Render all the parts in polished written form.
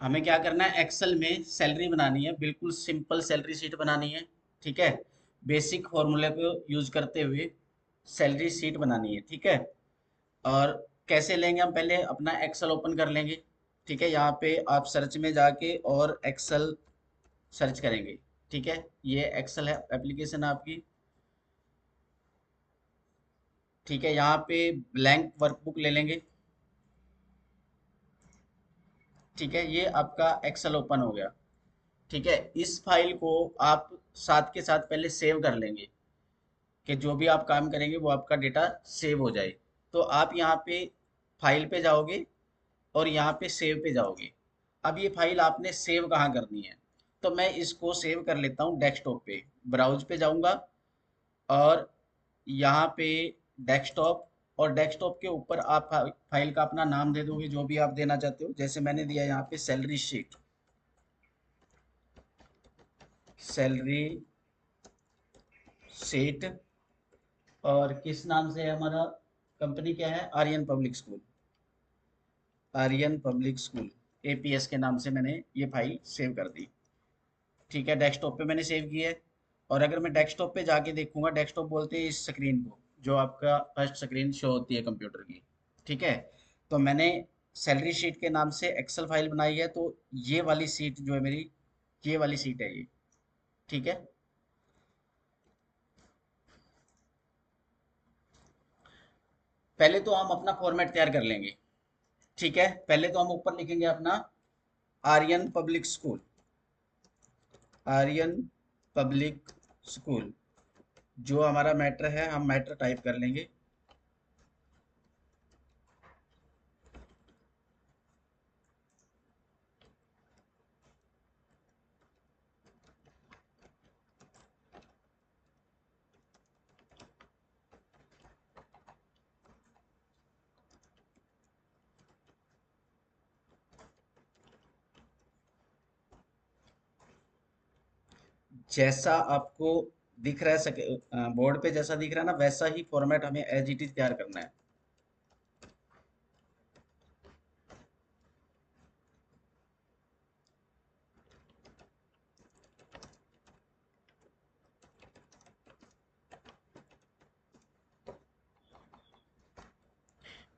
हमें क्या करना है, एक्सेल में सैलरी बनानी है, बिल्कुल सिंपल सैलरी शीट बनानी है। ठीक है। बेसिक फॉर्मूले को यूज करते हुए सैलरी शीट बनानी है। ठीक है। और कैसे लेंगे, हम पहले अपना एक्सेल ओपन कर लेंगे। ठीक है, यहाँ पे आप सर्च में जाके और एक्सेल सर्च करेंगे। ठीक है, ये एक्सेल है एप्लीकेशन आपकी। ठीक है, यहाँ पे ब्लैंक वर्कबुक ले लेंगे। ठीक है, ये आपका एक्सेल ओपन हो गया। ठीक है, इस फाइल को आप साथ के साथ पहले सेव कर लेंगे, कि जो भी आप काम करेंगे वो आपका डेटा सेव हो जाए। तो आप यहाँ पे फाइल पे जाओगे और यहाँ पे सेव पे जाओगे। अब ये फाइल आपने सेव कहाँ करनी है, तो मैं इसको सेव कर लेता हूँ डेस्कटॉप पे। ब्राउज पे जाऊँगा और यहाँ पे डेस्कटॉप, और डेस्कटॉप के ऊपर आप फाइल का अपना नाम दे दोगे, जो भी आप देना चाहते हो। जैसे मैंने दिया यहाँ पे सैलरी शीट, सैलरी शीट। और किस नाम से है हमारा, कंपनी क्या है, Aryan public school. Aryan public school APS के नाम से मैंने ये फाइल सेव कर दी। ठीक है, डेस्कटॉप पे मैंने सेव की है। और अगर मैं डेस्कटॉप पे जाके देखूंगा, डेस्कटॉप बोलते हैं इस स्क्रीन को, जो आपका फर्स्ट स्क्रीन शो होती है कंप्यूटर की। ठीक है, तो मैंने सैलरी शीट के नाम से एक्सेल फाइल बनाई है, तो ये वाली सीट जो है मेरी, ये वाली सीट है ये। ठीक है, पहले तो हम अपना फॉर्मेट तैयार कर लेंगे। ठीक है, पहले तो हम ऊपर लिखेंगे अपना Aryan public school, Aryan public school. जो हमारा मैटर है हम मैटर टाइप कर लेंगे। जैसा आपको दिख रहा है बोर्ड पे जैसा दिख रहा है ना, वैसा ही फॉर्मेट हमें एज इट इज तैयार करना है।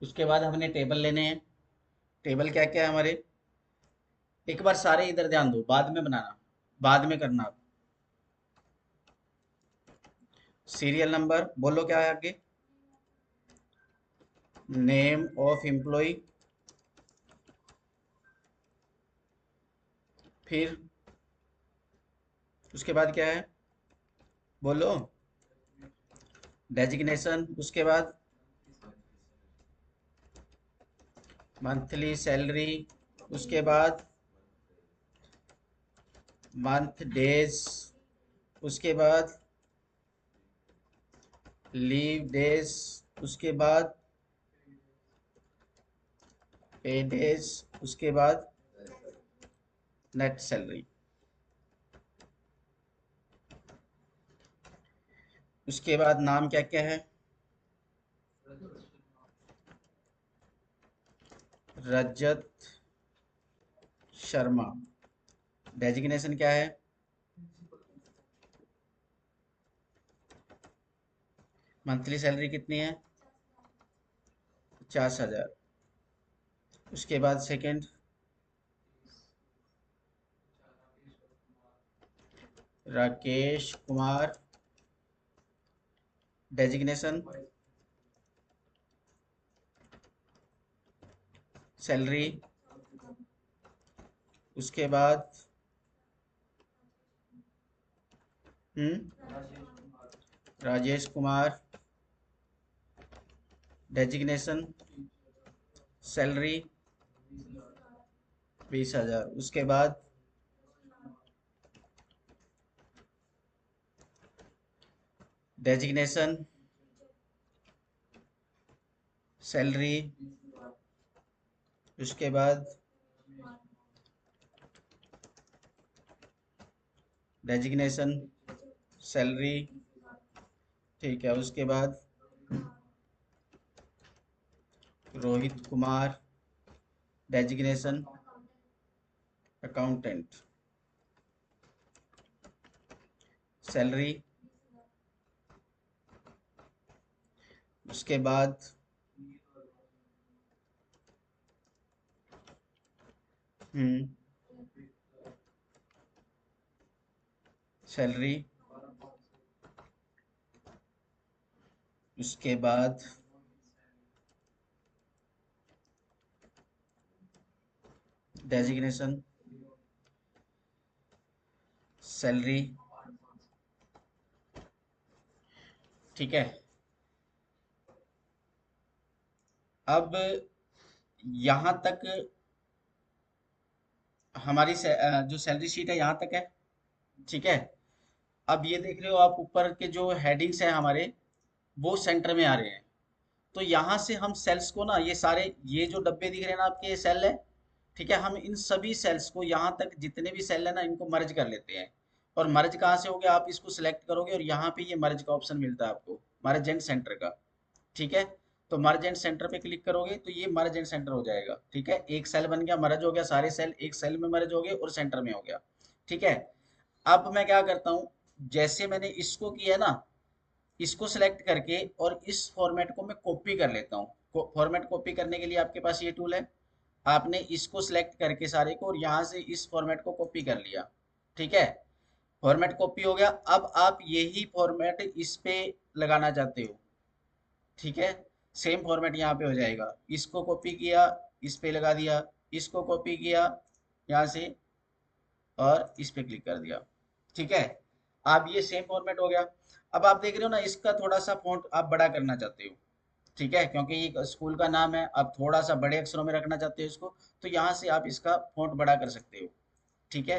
उसके बाद हमने टेबल लेने हैं। टेबल क्या क्या है हमारे, एक बार सारे इधर ध्यान दो, बाद में बनाना, बाद में करना आप। सीरियल नंबर बोलो क्या है आगे, नेम ऑफ एम्प्लॉय, फिर उसके बाद क्या है, बोलो, डेजिग्नेशन। उसके बाद मंथली सैलरी। उसके बाद मंथ डेज। उसके बाद लीव डेज। उसके बाद पे डेज। उसके बाद नेट सैलरी। उसके बाद नाम क्या क्या है, रजत शर्मा। डेजिग्नेशन क्या है, मंथली सैलरी कितनी है, 50,000। उसके बाद second, Rakesh Kumar. Designation, salary. उसके बाद राजेश कुमार। Designation, salary 20,000। उसके बाद डेजिग्नेशन, सैलरी। उसके बाद डेजिग्नेशन, सैलरी। ठीक है, उसके बाद Rohit Kumar. Designation, accountant, salary, उसके बाद हम्म सैलरी, उसके बाद डेजिग्नेशन, सैलरी, ठीक है। अब यहाँ तक हमारी जो सैलरी शीट है यहाँ तक है, ठीक है। अब ये देख रहे हो आप ऊपर के जो हेडिंग्स हैं हमारे, वो सेंटर में आ रहे हैं। तो यहाँ से हम सेल्स को ना, ये सारे ये जो डब्बे दिख रहे हैं ना आपके, ये सेल है, ठीक है। हम इन सभी सेल्स को, यहाँ तक जितने भी सेल है ना, इनको मर्ज कर लेते हैं। और मर्ज कहाँ से हो गया, आप इसको सिलेक्ट करोगे और यहाँ पे ये मर्ज का ऑप्शन मिलता है आपको, मर्ज एंड सेंटर का, ठीक है। तो मर्ज एंड सेंटर पे क्लिक करोगे तो ये मर्ज एंड सेंटर हो जाएगा, ठीक है। एक सेल बन गया, मर्ज हो गया, सारे सेल एक सेल में मर्ज हो गए और सेंटर में हो गया, ठीक है। अब मैं क्या करता हूँ, जैसे मैंने इसको किया ना, इसको सिलेक्ट करके और इस फॉर्मेट को मैं कॉपी कर लेता हूँ। फॉर्मेट कॉपी करने के लिए आपके पास ये टूल है। आपने इसको सिलेक्ट करके सारे को, और यहाँ से इस फॉर्मेट को कॉपी कर लिया, ठीक है। फॉर्मेट कॉपी हो गया। अब आप यही फॉर्मेट इस पे लगाना चाहते हो, ठीक है। सेम फॉर्मेट यहाँ पे हो जाएगा, इसको कॉपी किया, इस पे लगा दिया, इसको कॉपी किया यहाँ से और इस पे क्लिक कर दिया, ठीक है। अब ये सेम फॉर्मेट हो गया। अब आप देख रहे हो ना, इसका थोड़ा सा फॉन्ट आप बड़ा करना चाहते हो, ठीक है, क्योंकि ये स्कूल का नाम है, आप थोड़ा सा बड़े अक्षरों में रखना चाहते हो इसको, तो यहाँ से आप इसका फॉन्ट बड़ा कर सकते हो, ठीक है।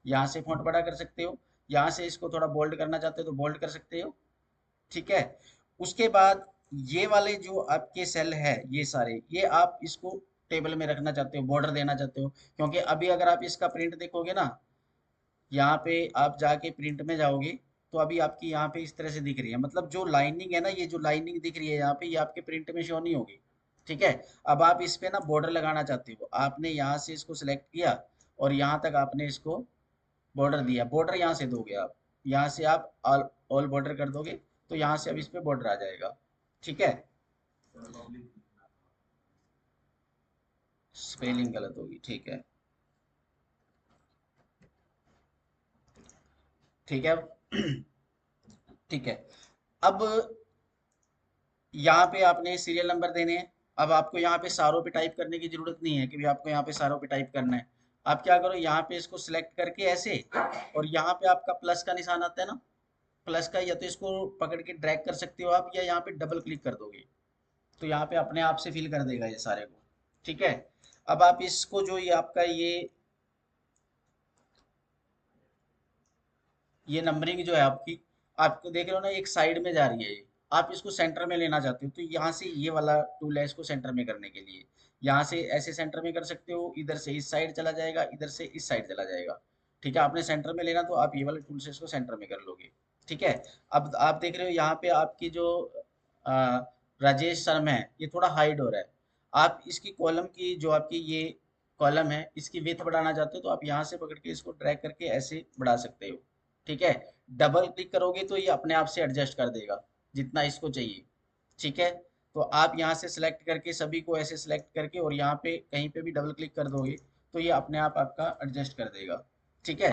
यहाँ से फॉन्ट बड़ा कर सकते हो। यहाँ से इसको थोड़ा बोल्ड करना चाहते हो तो बोल्ड कर सकते हो, ठीक है। उसके बाद ये वाले जो आपके सेल है, ये सारे, ये आप इसको टेबल में रखना चाहते हो, बॉर्डर देना चाहते हो, क्योंकि अभी अगर आप इसका प्रिंट देखोगे ना, यहाँ पे आप जाके प्रिंट में जाओगे, तो अभी आपकी यहाँ पे इस तरह से दिख रही है, मतलब जो लाइनिंग है ना, ये जो लाइनिंग दिख रही है यहाँ पे, ये आपके प्रिंट में शो नहीं होगी, ठीक है। अब आप इस पे ना बॉर्डर लगाना चाहते हो, आपने यहाँ से इसको सिलेक्ट किया और यहाँ तक आपने इसको बॉर्डर दिया। बॉर्डर यहाँ से दोगे आप, यहाँ से आप ऑल बॉर्डर कर दोगे, तो यहाँ से अब इस पे बॉर्डर आ जाएगा, ठीक है। स्पेलिंग गलत होगी, ठीक है, ठीक है। ठीक है। अब यहाँ पे आपने सीरियल नंबर देने हैं। अब आपको यहाँ पे सारों पे टाइप करने की जरूरत नहीं है कि भी आपको यहाँ पे सारों पे टाइप करना है। आप क्या करो, यहाँ पे इसको सिलेक्ट करके ऐसे, और यहाँ पे आपका प्लस का निशान आता है ना, प्लस का, या तो इसको पकड़ के ड्रैग कर सकते हो आप, या यहाँ पे डबल क्लिक कर दोगे तो यहाँ पे अपने आप से फिल कर देगा ये सारे को, ठीक है। अब आप इसको, जो ये आपका ये नंबरिंग जो है आपकी, आपको देख रहे हो ना, एक साइड में जा रही है ये, आप इसको सेंटर में लेना चाहते हो, तो यहाँ से ये वाला टूल है इसको सेंटर में करने के लिए। यहाँ से ऐसे सेंटर में कर सकते हो, इधर से इस साइड चला जाएगा, इधर से इस साइड चला जाएगा, ठीक है। आपने सेंटर में लेना तो आप ये वाले टूल से इसको सेंटर में कर लोगे, ठीक है। अब आप देख रहे हो यहाँ पे आपकी जो अ, राजेश शर्मा है, ये थोड़ा हाइड हो रहा है। आप इसकी कॉलम की, जो आपकी ये कॉलम है, इसकी विड्थ बढ़ाना चाहते हो तो आप यहाँ से पकड़ के इसको ड्रैग करके ऐसे बढ़ा सकते हो, ठीक है। डबल क्लिक करोगे तो ये अपने आप से एडजस्ट कर देगा जितना इसको चाहिए, ठीक है। तो आप यहाँ से सिलेक्ट करके सभी को ऐसे सिलेक्ट करके, और यहाँ पे कहीं पे भी डबल क्लिक कर दोगे तो ये अपने आप आपका एडजस्ट कर देगा, ठीक है।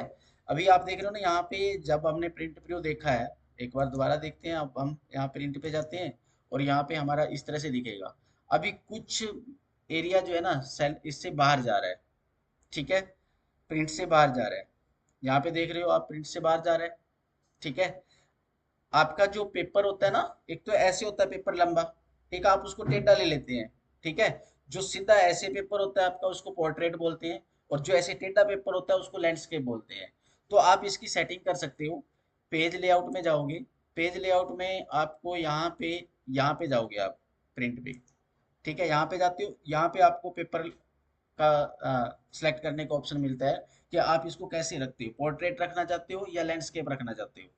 अभी आप देख रहे हो ना, यहाँ पे जब हमने प्रिंट प्रीव्यू देखा है, एक बार दोबारा देखते हैं। अब हम यहाँ प्रिंट पे जाते हैं और यहाँ पे हमारा इस तरह से दिखेगा। अभी कुछ एरिया जो है ना, सेल इससे बाहर जा रहा है, ठीक है, प्रिंट से बाहर जा रहा है। यहाँ पे देख रहे हो आप, प्रिंट से बाहर जा रहा है, ठीक है। आपका जो पेपर होता है ना, एक तो ऐसे होता है पेपर लंबा, एक आप उसको टेढ़ा ले लेते हैं, ठीक है। जो सीधा ऐसे पेपर होता है आपका, उसको पोर्ट्रेट बोलते हैं, और जो ऐसे टेढ़ा पेपर होता है उसको लैंडस्केप बोलते हैं। तो आप इसकी सेटिंग कर सकते हो। पेज लेआउट में जाओगे, पेज लेआउट में आपको यहाँ पे जाओगे आप, प्रिंट पे, ठीक है। यहाँ पे जाते हो, यहाँ पे आपको पेपर का सिलेक्ट करने का ऑप्शन मिलता है कि आप इसको कैसे रखते हो, पोर्ट्रेट रखना चाहते हो या लैंडस्केप रखना चाहते हो।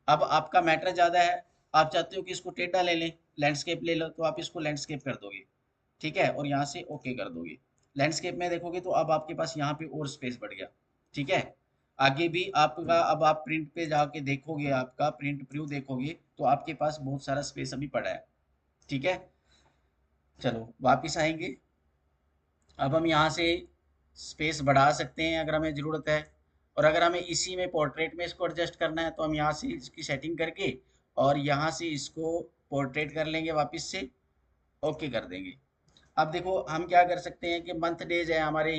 अब आपका मैटर ज़्यादा है, आप चाहते हो कि इसको टेढ़ा ले लें, लैंडस्केप ले लो, तो आप इसको लैंडस्केप कर दोगे, ठीक है, और यहाँ से ओके कर दोगे, लैंडस्केप में देखोगे तो अब आपके पास यहाँ पे और स्पेस बढ़ गया। ठीक है, आगे भी आपका, अब आप प्रिंट पे जाके देखोगे, आपका प्रिंट प्रीव्यू देखोगे तो आपके पास बहुत सारा स्पेस अभी पड़ा है। ठीक है, चलो वापिस आएंगे। अब हम यहाँ से स्पेस बढ़ा सकते हैं अगर हमें ज़रूरत है, और अगर हमें इसी में पोर्ट्रेट में इसको एडजस्ट करना है तो हम यहाँ से इसकी सेटिंग करके और यहाँ से इसको पोर्ट्रेट कर लेंगे वापस से, ओके कर देंगे। अब देखो हम क्या कर सकते हैं कि मंथ डेज है हमारे,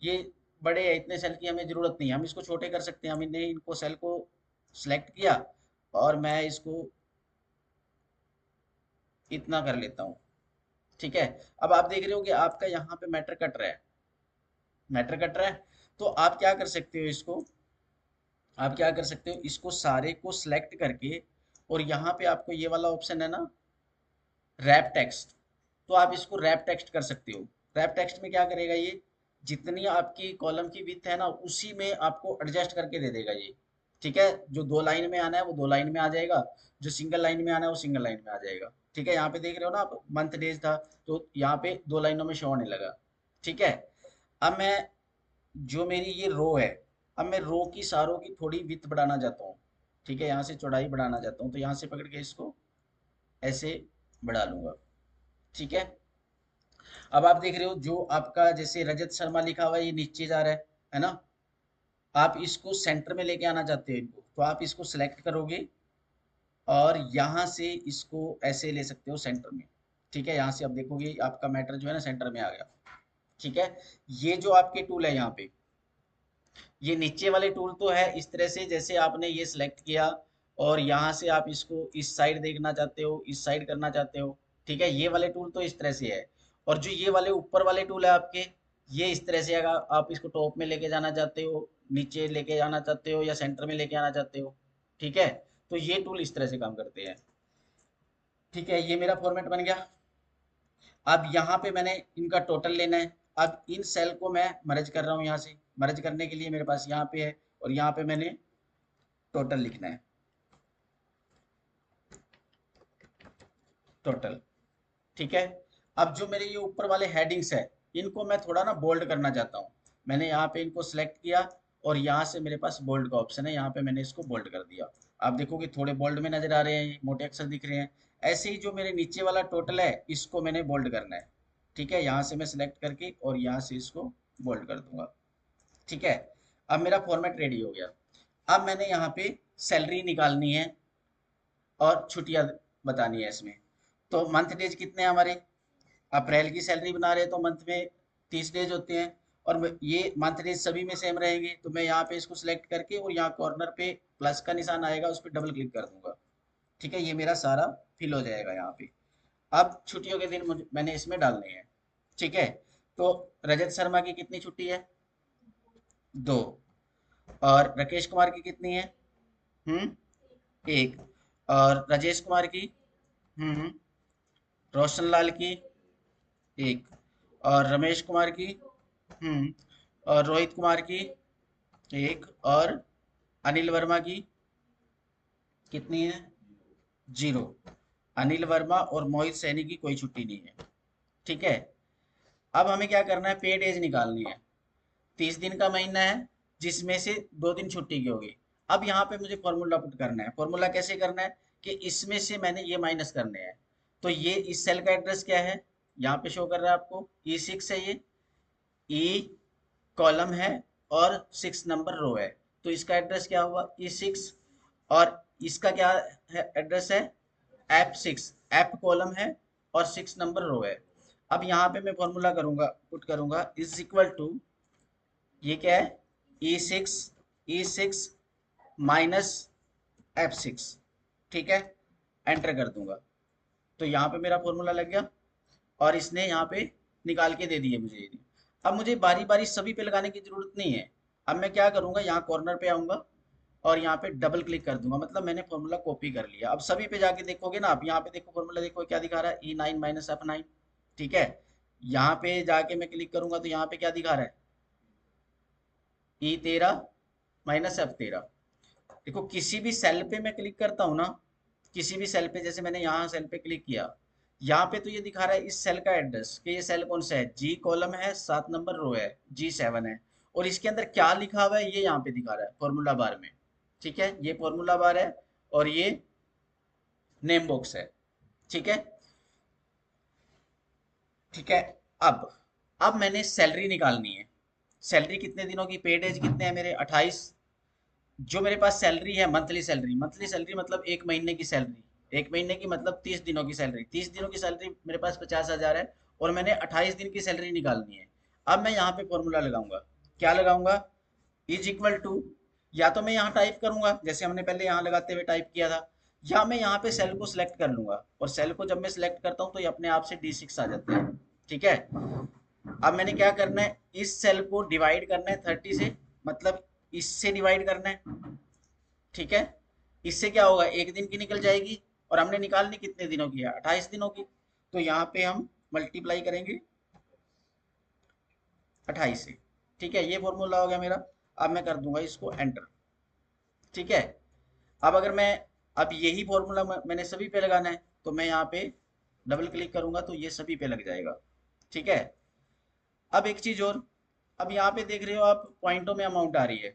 ये बड़े हैं, इतने सेल की हमें ज़रूरत नहीं है, हम इसको छोटे कर सकते हैं। हमने इनको सेल को सिलेक्ट किया और मैं इसको इतना कर लेता हूँ। ठीक है, अब आप देख रहे हो कि आपका यहाँ पे मैटर कट रहा है, मैटर कट रहा है। तो आप क्या कर सकते हो, इसको आप क्या कर सकते हो, इसको सारे को सिलेक्ट करके, और यहाँ पे आपको ये वाला ऑप्शन है ना, रैप टेक्स्ट, तो आप इसको रैप टेक्स्ट कर सकते हो। रैप टेक्स्ट में क्या करेगा, ये जितनी आपकी कॉलम की विड्थ है ना उसी में आपको एडजस्ट करके दे देगा ये। ठीक है, जो दो लाइन में आना है वो दो लाइन में आ जाएगा, जो सिंगल लाइन में आना है वो सिंगल लाइन में आ जाएगा। ठीक है, यहाँ पे देख रहे हो ना आप, मंथ डेज था तो यहाँ पे दो लाइनों में शो होने लगा। ठीक है, अब मैं, जो मेरी ये रो है, अब मैं रो की सारों की थोड़ी विड्थ बढ़ाना चाहता हूँ। ठीक है, यहाँ से चौड़ाई बढ़ाना चाहता हूँ, तो यहाँ से पकड़ के इसको ऐसे बढ़ा लूंगा। ठीक है, अब आप देख रहे हो जो आपका जैसे रजत शर्मा लिखा हुआ है ये नीचे जा रहा है ना, आप इसको सेंटर में लेके आना चाहते हो इनको, तो आप इसको सिलेक्ट करोगे और यहाँ से इसको ऐसे ले सकते हो सेंटर में। ठीक है, यहाँ से आप देखोगे आपका मैटर जो है ना सेंटर में आ गया। ठीक है, ये जो आपके टूल है यहाँ पे, ये नीचे वाले टूल तो है इस तरह से, जैसे आपने ये सिलेक्ट किया और यहाँ से आप इसको इस साइड देखना चाहते हो, इस साइड करना चाहते हो। ठीक है, ये वाले टूल तो इस तरह से है, और जो ये वाले ऊपर वाले टूल है आपके, ये इस तरह से, अगर आप इसको टॉप में लेके जाना चाहते हो, नीचे लेके जाना चाहते हो, या सेंटर में लेके आना चाहते हो। ठीक है, तो ये टूल इस तरह से काम करते हैं। ठीक है, ये मेरा फॉर्मेट बन गया। अब यहाँ पे मैंने इनका टोटल लेना है। अब इन सेल को मैं मर्ज कर रहा हूँ, यहाँ से मर्ज करने के लिए मेरे पास यहाँ पे है, और यहाँ पे मैंने टोटल लिखना है, टोटल। ठीक है, अब जो मेरे ये ऊपर वाले हेडिंग्स है, इनको मैं थोड़ा ना बोल्ड करना चाहता हूँ। मैंने यहाँ पे इनको सिलेक्ट किया और यहाँ से मेरे पास बोल्ड का ऑप्शन है, यहाँ पे मैंने इसको बोल्ड कर दिया। आप देखोगे थोड़े बोल्ड में नजर आ रहे हैं, ये मोटे अक्षर दिख रहे हैं। ऐसे ही जो मेरे नीचे वाला टोटल है इसको मैंने बोल्ड करना है। ठीक है, यहाँ से मैं सिलेक्ट करके और यहाँ से इसको बोल्ड कर दूंगा। ठीक है, अब मेरा फॉर्मेट रेडी हो गया। अब मैंने यहाँ पे सैलरी निकालनी है और छुट्टियां बतानी है इसमें। तो मंथ डेज कितने हैं हमारे, अप्रैल की सैलरी बना रहे हैं तो मंथ में 30 डेज होते हैं, और ये मंथ डेज सभी में सेम रहेंगे, तो मैं यहाँ पे इसको सिलेक्ट करके और यहाँ कॉर्नर पे प्लस का निशान आएगा उस पर डबल क्लिक कर दूंगा। ठीक है, ये मेरा सारा फिल हो जाएगा यहाँ पे। अब छुट्टियों के दिन मैंने इसमें डालने हैं। ठीक है, तो रजत शर्मा की कितनी छुट्टी है, 2। और राकेश कुमार की कितनी है, 1। और राजेश कुमार की, हम्म रोशन लाल की, 1। और रमेश कुमार की, हम्म और रोहित कुमार की, 1। और अनिल वर्मा की कितनी है, 0। अनिल वर्मा और मोहित सैनी की कोई छुट्टी नहीं है। ठीक है, अब हमें क्या करना है, पे डेज निकालनी है। 30 दिन का महीना है जिसमें से 2 दिन छुट्टी की होगी। अब यहाँ पे मुझे फॉर्मूला पुट करना है। फॉर्मूला कैसे करना है कि इसमें से मैंने ये माइनस करने हैं। तो ये इस सेल का एड्रेस क्या है, यहाँ पे शो कर रहा है आपको, E6 है ये, ई कॉलम है और 6 नंबर रो है, तो इसका एड्रेस क्या हुआ, E6। और इसका क्या है, एड्रेस है F6, एफ कॉलम है और 6 नंबर रो है। अब यहाँ पे मैं फॉर्मूला करूंगा, पुट करूंगा, इज इक्वल टू, ये क्या है, E6 माइनस F6। ठीक है, एंटर कर दूंगा, तो यहाँ पे मेरा फॉर्मूला लग गया और इसने यहाँ पे निकाल के दे दिए मुझे ये। अब मुझे बारी बारी सभी पे लगाने की जरूरत नहीं है। अब मैं क्या करूंगा, यहाँ कॉर्नर पे आऊंगा और यहाँ पे डबल क्लिक कर दूंगा, मतलब मैंने फॉर्मूला कॉपी कर लिया। अब सभी पे जाके देखोगे ना आप, यहाँ पे देखो फॉर्मूला, देखो क्या दिखा रहा है, E9 माइनस F9। ठीक है, यहाँ पे जाके मैं क्लिक करूंगा तो यहाँ पे क्या दिखा रहा है, E13 माइनस F13। देखो किसी भी सेल पे मैं क्लिक करता हूँ ना, किसी भी सेल पे, जैसे मैंने यहाँ सेल पे क्लिक किया, यहाँ पे तो ये दिखा रहा है इस सेल का एड्रेस कि ये सेल कौन सा है, जी कॉलम है, 7 नंबर रो है, G7 है। और इसके अंदर क्या लिखा हुआ है ये यहाँ पे दिखा रहा है फॉर्मूला बार में। ठीक है, ये फॉर्मूला बार है और ये नेम बॉक्स है। ठीक है। ठीक है। अब अब मैंने सैलरी निकालनी है। सैलरी कितने दिनों की, पेड एज कितने हैं मेरे, 28। जो मेरे पास सैलरी है मंथली सैलरी, मंथली सैलरी मतलब 1 महीने की सैलरी, 1 महीने की मतलब 30 दिनों की सैलरी, 30 दिनों की सैलरी मेरे पास 50,000 है और मैंने 28 दिन की सैलरी निकालनी है। अब मैं यहाँ पे फॉर्मूला लगाऊंगा। क्या लगाऊंगा, इज इक्वल टू, या तो मैं यहाँ टाइप करूंगा जैसे हमने पहले यहाँ लगाते हुए टाइप किया था, या मैं यहाँ पे सेल को सिलेक्ट कर लूंगा और सेल को जब मैं सिलेक्ट करता हूँ तो ये अपने आप से D6 आ जाता है। ठीक है। अब मैंने क्या करना है, इस सेल को डिवाइड करना है 30 से, मतलब इससे डिवाइड करना है। ठीक है। इससे क्या होगा, 1 दिन की निकल जाएगी और हमने निकालनी कितने दिनों की है, 28 दिनों की। तो यहाँ पे हम मल्टीप्लाई करेंगे 28 से। ठीक है, ये फॉर्मूला हो गया मेरा। अब मैं कर दूंगा इसको एंटर। ठीक है। अब अगर मैं, अब यही फॉर्मूला मैंने सभी पे लगाना है तो मैं यहाँ पे डबल क्लिक करूंगा तो ये सभी पे लग जाएगा। ठीक है। अब एक चीज और, अब यहाँ पे देख रहे हो आप पॉइंटों में अमाउंट आ रही है।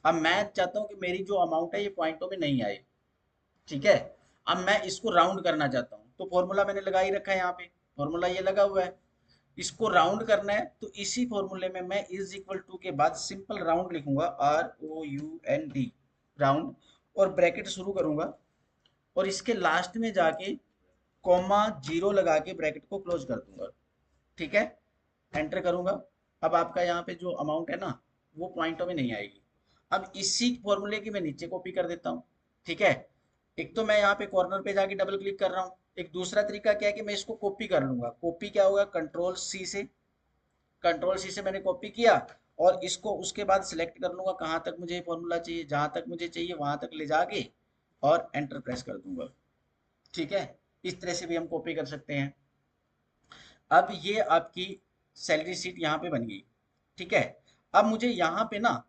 अब मैं चाहता हूँ कि मेरी जो अमाउंट है ये पॉइंटों में नहीं आए। ठीक है। अब मैं इसको राउंड करना चाहता हूँ तो फॉर्मूला मैंने लगा ही रखा है, यहाँ पे फॉर्मूला ये लगा हुआ है। इसको राउंड करना है तो इसी फॉर्मूले में मैं इज इक्वल टू के बाद सिंपल राउंड लिखूंगा, ROUND, राउंड, और ब्रैकेट शुरू करूंगा और इसके लास्ट में जाके कॉमा जीरो लगा के ब्रैकेट को क्लोज कर दूंगा। ठीक है। एंटर करूंगा। अब आपका यहाँ पे जो अमाउंट है ना वो पॉइंटों में नहीं आएगी। अब इसी फॉर्मूले की मैं नीचे कॉपी कर देता हूँ। ठीक है। एक तो मैं यहाँ पे कॉर्नर पे जाके डबल क्लिक कर रहा हूँ, एक दूसरा तरीका क्या है कि मैं इसको कॉपी कर लूंगा। कॉपी क्या होगा, कंट्रोल C से, कंट्रोल सी से मैंने कॉपी किया और इसको उसके बाद सिलेक्ट कर लूंगा कहाँ तक मुझे फॉर्मूला चाहिए, जहां तक मुझे चाहिए वहां तक ले जाके और एंटर प्रेस कर दूंगा। ठीक है। इस तरह से भी हम कॉपी कर सकते हैं। अब ये आपकी सैलरी शीट यहाँ पे बन गई। ठीक है। अब मुझे यहाँ पे ना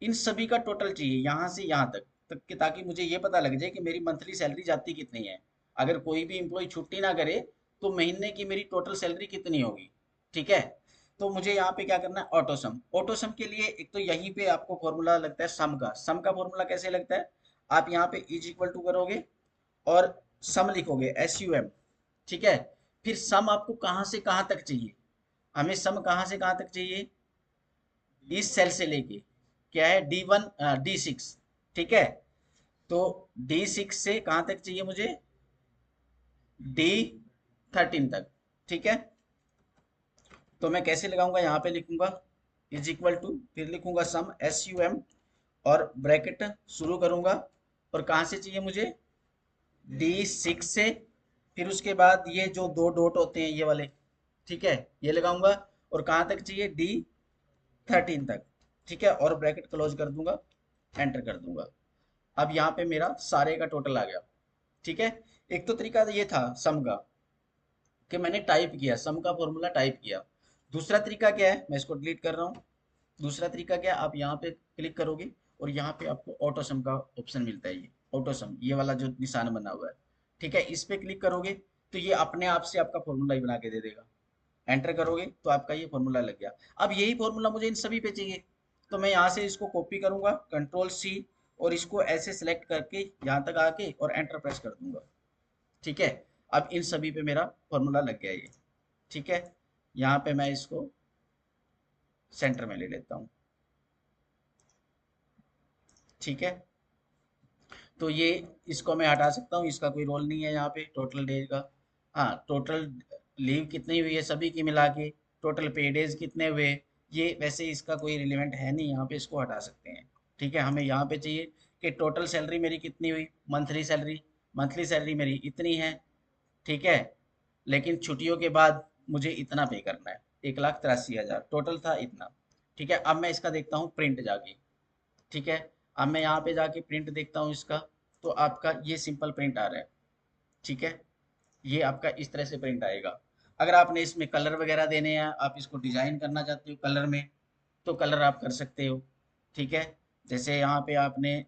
इन सभी का टोटल चाहिए यहाँ से यहाँ तक कि ताकि मुझे ये पता लग जाए कि मेरी मंथली सैलरी जाती कितनी है। अगर कोई भी एम्प्लॉय छुट्टी ना करे तो महीने की मेरी टोटल सैलरी कितनी होगी। ठीक है। तो मुझे यहाँ पे क्या करना है, ऑटो सम। ऑटो सम के लिए एक तो यहीं पे आपको फॉर्मूला लगता है सम का। सम का फॉर्मूला कैसे लगता है, आप यहाँ पे इज इक्वल टू करोगे और सम लिखोगे, SUM। ठीक है। फिर सम आपको कहाँ से कहाँ तक चाहिए, हमें सम कहाँ से कहाँ तक चाहिए, इस सेल से लेके क्या है D1 D6। ठीक है। तो D6 से कहाँ तक चाहिए मुझे, D13 तक। ठीक है। तो मैं कैसे लगाऊंगा, यहाँ पे लिखूंगा इज इक्वल टू, फिर लिखूंगा सम SUM और ब्रैकेट शुरू करूंगा और कहाँ से चाहिए मुझे, D6 से। फिर उसके बाद ये जो दो डॉट होते हैं ये वाले, ठीक है, ये लगाऊंगा और कहाँ तक चाहिए, D13 तक। ठीक है। और ब्रैकेट क्लोज कर दूंगा, एंटर कर दूंगा। अब यहाँ पे मेरा सारे का टोटल आ गया। ठीक है। एक तो तरीका ये था सम का कि मैंने टाइप किया, सम का फॉर्मूला टाइप किया। दूसरा तरीका क्या है, मैं इसको डिलीट कर रहा हूँ। दूसरा तरीका क्या है, आप यहाँ पे क्लिक करोगे और यहाँ पे आपको ऑटो सम का ऑप्शन मिलता है, ये ऑटो सम, ये वाला जो निशान बना हुआ है। ठीक है। इस पे क्लिक करोगे तो ये अपने आप से आपका फॉर्मूला ही बना के दे देगा। एंटर करोगे तो आपका ये फॉर्मूला लग गया। अब यही फॉर्मूला मुझे इन सभी पे चाहिए तो मैं यहाँ से इसको कॉपी करूंगा, कंट्रोल C, और इसको ऐसे सेलेक्ट करके यहाँ तक आके और एंटर प्रेस कर दूंगा। ठीक है। अब इन सभी पे मेरा फॉर्मूला लग गया ये। ठीक है। यहाँ पे मैं इसको सेंटर में ले लेता हूँ। ठीक है। तो ये, इसको मैं हटा सकता हूँ, इसका कोई रोल नहीं है यहाँ पे टोटल डेज का। हाँ, टोटल लीव कितनी हुई है सभी की मिला के, टोटल पे डेज कितने हुए, ये वैसे इसका कोई रिलेवेंट है नहीं, यहाँ पे इसको हटा सकते हैं। ठीक है। हमें यहाँ पे चाहिए कि टोटल सैलरी मेरी कितनी हुई, मंथली सैलरी, मंथली सैलरी मेरी इतनी है। ठीक है। लेकिन छुट्टियों के बाद मुझे इतना पे करना है, 1,83,000 टोटल था इतना। ठीक है। अब मैं इसका देखता हूँ प्रिंट जाके। ठीक है। अब मैं यहाँ पे जाके प्रिंट देखता हूँ इसका, तो आपका ये सिंपल प्रिंट आ रहा है। ठीक है। ये आपका इस तरह से प्रिंट आएगा। अगर आपने इसमें कलर वगैरह देने हैं, आप इसको डिजाइन करना चाहते हो कलर में, तो कलर आप कर सकते हो। ठीक है। जैसे यहाँ पे आपने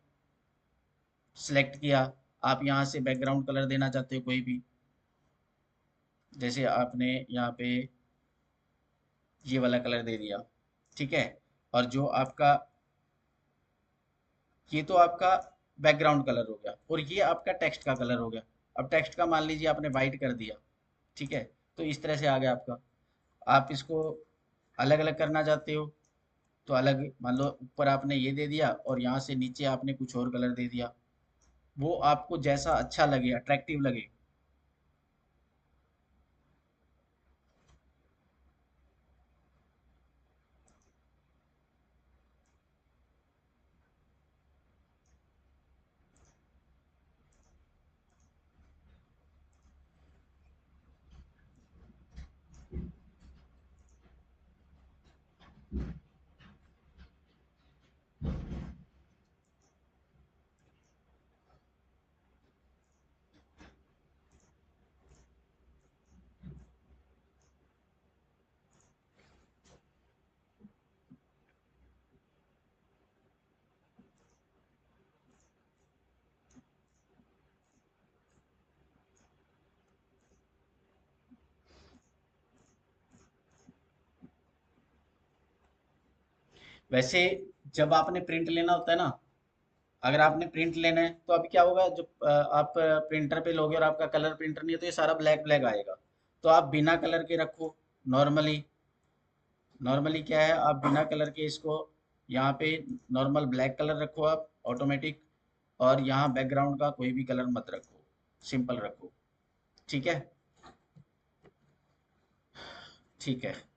सिलेक्ट किया, आप यहाँ से बैकग्राउंड कलर देना चाहते हो कोई भी, जैसे आपने यहाँ पे ये वाला कलर दे दिया, ठीक है। और जो आपका, ये तो आपका बैकग्राउंड कलर हो गया, और ये आपका टेक्स्ट का कलर हो गया। अब टेक्स्ट का मान लीजिए आपने वाइट कर दिया, ठीक है। तो इस तरह से आ गया आपका। आप इसको अलग अलग करना चाहते हो तो अलग, मान लो ऊपर आपने ये दे दिया और यहाँ से नीचे आपने कुछ और कलर दे दिया, वो आपको जैसा अच्छा लगे, अट्रैक्टिव लगे। वैसे जब आपने प्रिंट लेना होता है ना, अगर आपने प्रिंट लेना है तो अभी क्या होगा, जब आप प्रिंटर पे लोगे और आपका कलर प्रिंटर नहीं है तो ये सारा ब्लैक ब्लैक आएगा। तो आप बिना कलर के रखो। नॉर्मली, नॉर्मली क्या है, आप बिना कलर के इसको यहाँ पे नॉर्मल ब्लैक कलर रखो आप ऑटोमेटिक, और यहाँ बैकग्राउंड का कोई भी कलर मत रखो, सिंपल रखो। ठीक है। ठीक है।